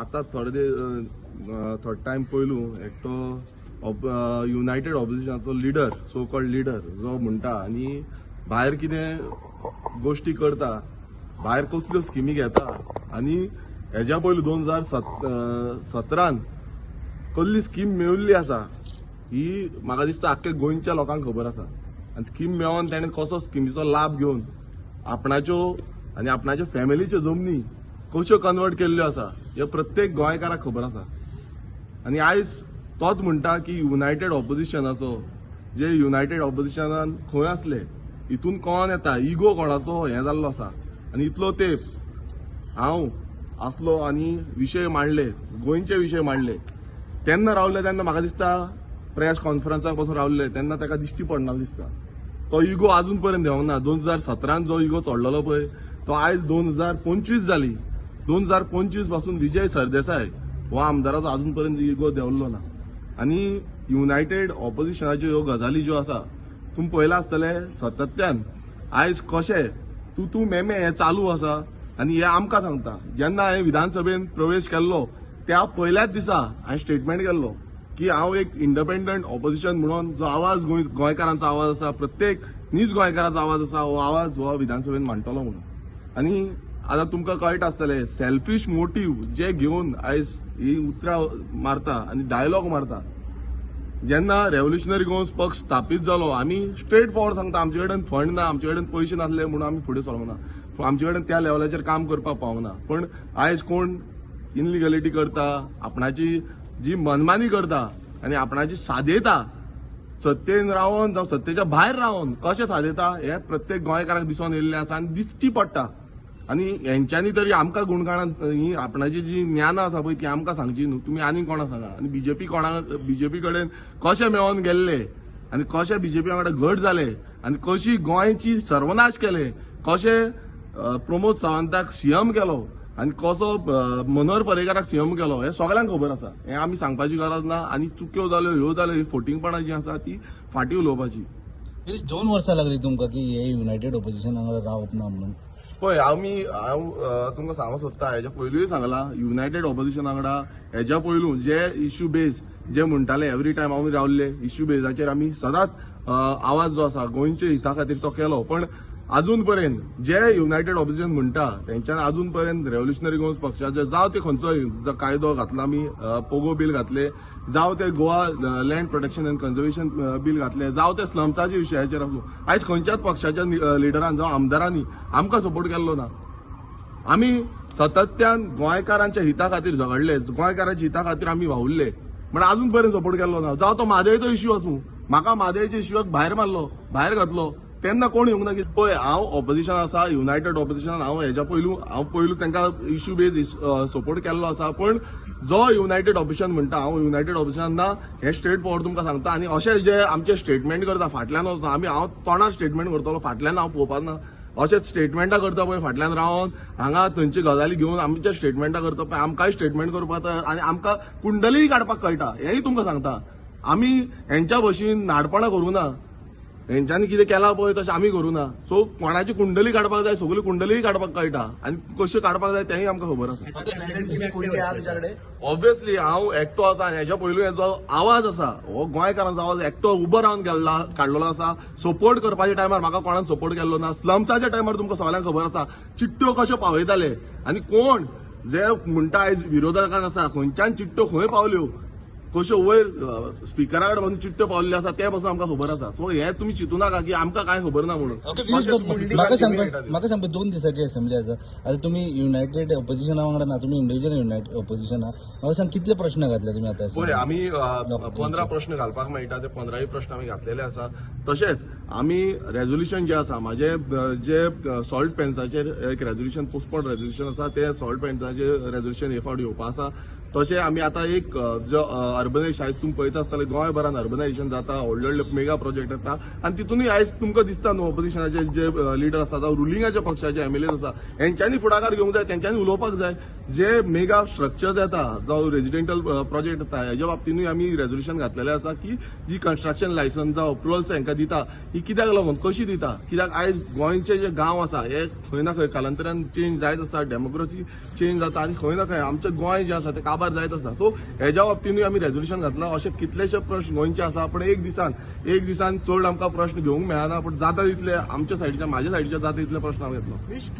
आता थोडे टाइम पयलू एकटो युनायटेड ऑपोजिशनाचो लिडर सो कॉल्ड लिडर जो म्हणटा आनी भायर कितें गोष्टी करता, भायर कसल्यो स्किमी घेता आनी हेज्या पयलू 2017 कसली स्कीम मेळिल्ली आसा ही म्हाका दिसता आख्ख्या गोंयच्या लोकांक खबर आसा. आनी स्कीम मेळोन ताणें कसो स्किमीचो लाभ घेवन आपणाच्यो आनी आपणाच्या फॅमिलीच्यो जमनी कश्यो कन्वर्ट केल्ल्यो आसा हे प्रत्येक गोंयकाराक खबर आसा. आनी आयज तोच म्हणटा की युनायटेड ऑपोजिशनाचो जे युनायटेड ऑपोजिशनान खंय आसले हितून कोण येता इगो कोणाचो हें जाल्लो आसा. आनी इतलो तेंप हांव आसलो आनी विशय मांडले, गोंयचे विशय मांडले, तेन्ना रावले तेन्ना म्हाका दिसता प्रेस कॉन्फरन्साक पासून रावले तेन्ना ताका दिश्टी पडना दिसता. तो इगो अजून पर्यंत देंवना. 2017 जो इगो चडलेलो पळय तो आयज 2025 जाली. 2025 पासून विजय सरदेसाय हो आमदाराचो अजून पर्यंत इगो देंवल्लो ना. आनी युनायटेड ऑपोजिशनाच्यो ह्यो गजाली ज्यो आसा तुम्ही पळयला आसतले सातत्यान आयज कशें तूं मेमे हे चालू आसा. आनी हे आमकां सांगता जेन्ना हांवें विधानसभेन प्रवेश केल्लो त्या पयल्याच दिसा हांवें स्टेटमेंट केल्लो की हांव एक इंडिपेंडंट ऑपोजिशन म्हणून जो आवाज गोंयकारांचो आवाज आसा, प्रत्येक नीज गोंयकारांचो आवाज आसा हो आवाज हो विधानसभेन मांडटलो म्हणून. आनी आतां तुमकां कळटा आसतलें सेल्फीश मोटीव जे घेवन आयज ही उतरां मारता आनी डायलॉग मारता. जेन्ना रेव्होल्युशनरी गोंस पक्ष स्थापीत जालो आमी स्ट्रेट फॉरवर्ड सांगता आमचे कडेन फंड ना, आमचे कडेन पयशे नासले म्हणून आमी फुडें सरना, आमचे कडेन त्या लेवलाचेर काम करपाक पावना. पण आयज कोण इनलिगलिटी करता, आपणाची जी मनमानी करता आनी आपणाची सादेता सत्तेन रावन जावं सत्तेच्या भायर रावन कशें सादेता हे प्रत्येक गोंयकाराक दिसून येयल्लें आसा आनी दिश्टी पडटा. आनी हेंच्यांनी तरी आमकां गुणगाणां ही आपणाची जी ज्ञानां आसा पळय ती आमकां सांगची न्हू, तुमी आनीक कोणाक सांगा. आनी बीजेपी कडेन कशें मेळोन गेल्ले आनी कशें बीजेपी वांगडा घट जाले आनी कशी गोंयची सर्वनाश केले, कशें प्रमोद सावंताक सीएम केलो आनी कसो मनोहर पर्रीकाराक सीएम केलो हे सगळ्यांक खबर आसा. हें आमी सांगपाची गरज ना. आनी चुक्यो जाल्यो ह्यो जाल्यो ही फोटिंगपणां जी आसा ती फाटीं उलोवपाची. 2 वर्सां लागली तुमकां की हे युनायटेड ऑपोजिशन वांगडा रावप ना म्हणून. पळय हांव तुमकां सांगूंक सोदता हेच्या पयलूय सांगलां युनायटेड ऑपोजिशन वांगडा हेच्या पयलू जे इश्यू बेज जे म्हणटाले एवरी टायम आमी रावल्ले इश्यू बेजाचेर आमी सदांच आवाज जो आसा गोंयच्या हिता खातीर तो केलो. पण अजून पर्यंत जे युनायटेड ऑपोजिशन म्हणटा तेंच्यान अजून पर्यंत रेव्होल्युशनरी गोंस पक्षाचे जावं ते खंयचोय कायदो घातला आमी पोगो बील घातले, जावं ते Goa land protection and conservation bill घातले, जावं ते स्लम्साच्या विशयाचेर आसूं आयज खंयच्याच पक्षाच्या लिडरान जावं आमदारांनी आमकां सपोर्ट केल्लो ना. आमी सातत्यान गोंयकारांच्या हिता खातीर झगडले, गोंयकारांच्या हिता खातीर आमी वावुरले, पण अजून पर्यंत सपोर्ट केल्लो ना. जावं तो म्हादयचो इश्यू आसूं, म्हाका म्हादयच्या इश्यूक भायर मारलो, भायर घातलो तेन्ना कोण येवंक ना. की पळय हांव ऑपोजिशन आसा, युनायटेड ऑपोजिशन हांव हेच्या पयलू तांकां इश्यू बेज सपोर्ट केल्लो आसा. पण जो युनायटेड ऑपोजिशन म्हणटा हांव युनायटेड ऑपोजिशन ना हे स्ट्रेट फॉरवर्ड तुमकां सांगता. आनी अशें जे आमचे स्टेटमेंट करता फाटल्यान वचना हांव तोंडार स्टेटमेंट करतलो, फाटल्यान हांव पळोवपाक ना. अशेंच स्टेटमेंटां करता पळय फाटल्यान रावन हांगा थंयची गजाली घेवन आमचे स्टेटमेंटां करता पळय आमकांय स्टेटमेंट करपाक आनी आमकां कुंडलीय काडपाक कळटा हेंय तुमकां सांगता. आमी हेंच्या भशेन नाडपणां करूं ना, हेंच्यांनी कितें केलां पळय तशें आमी करूं ना. सो कोणाची कुंडली काडपाक जाय सगळी कुंडलीय काडपाक कळटा आनी कश्यो काडपाक जाय तेंय आमकां खबर आसा. ऑब्वियसली हांव एकटो आसा आनी हेच्या पयलू जो आवाज आसा हो गोंयकारांचो आवाज एकटो उबो रावन काडलेलो आसा. सपोर्ट करपाच्या टायमार म्हाका कोणान सपोर्ट केल्लो ना. स्लम्साच्या टायमार तुमकां सगळ्यांक खबर आसा चिट्ट्यो कश्यो पावयताले आनी कोण जे म्हणटा आयज विरोधकान आसा खंयच्यान चिट्ट्यो खंय पावल्यो, कश्यो वयर स्पिकरा कडेन पासून चिट्ट्यो पावल्ल्यो आसा ते पासून आमकां खबर आसा. सो हे तुमी चिंतू नाका की आमकां कांय खबर ना म्हणून. म्हाका सांगता 2 दिसाची असेंब्ली आसा. आता तुम्ही युनायटेड ऑपोजिशना वांगडा ना, तुम्ही इंडिव्हिज्युअल युनायटेड ऑपोजिशना. म्हाका सांग कितले प्रश्न घातले तुम्ही आता. पळय आमी 15 प्रश्न घालपाक मेळटा ते 15 प्रश्न आमी घातलेले आसा. तशेंच आमी रेझोल्युशन जे आसा म्हाजे जे सॉल्ट पेन्साचेर एक रेझोल्युशन पोस्टपोन रेझोल्युशन आसा ते सॉल्ट पेन्साचेर रेझोल्युशन हे फावट येवपा आसा. तशें आमी आतां एक जो अर्बनायजेशन आयज तुमी पळयता आसतले गोंयभरान अर्बनायजेशन जाता, व्हडले व्हडले मेगा प्रोजेक्ट येता आनी तितूनय आयज तुमकां दिसता न्हू ऑपोजिशनाचे जे लिडर आसा जावं रुलिंगाच्या पक्षाचे एमएलए आसा हेंच्यांनी फुडाकार घेवंक जाय, तेंच्यांनी उलोवपाक जाय. जे मेगा स्ट्रक्चर येता जावं रेजिडेंटल प्रोजेक्ट येता हेच्या बाबतीनूय आमी रेजोल्युशन घातलेलें आसा की जी कन्स्ट्रक्शन लायसन्स जावं अप्रुवल्स हांकां दिता ही कित्याक लागून कशी दिता, कित्याक आयज गोंयचे जे गांव आसा हे खंय ना खंय कालांतरान चेंज जायत आसा, डेमोक्रेसी चेंज जाता आनी खंय ना खंय आमचें गोंय जें आसा तें काबार जायत आसा. सो हेच्या बाबतीनूय आमी रेजोल्युशन घातलां. अशे कितलेशे प्रश्न गोंयचे आसा पण एक दिसान चड आमकां प्रश्न घेवंक मेळना, पण जाता तितले आमच्या सायडीच्या म्हाज्या सायडीच्या जाता तितले प्रश्न हांव घेतलो.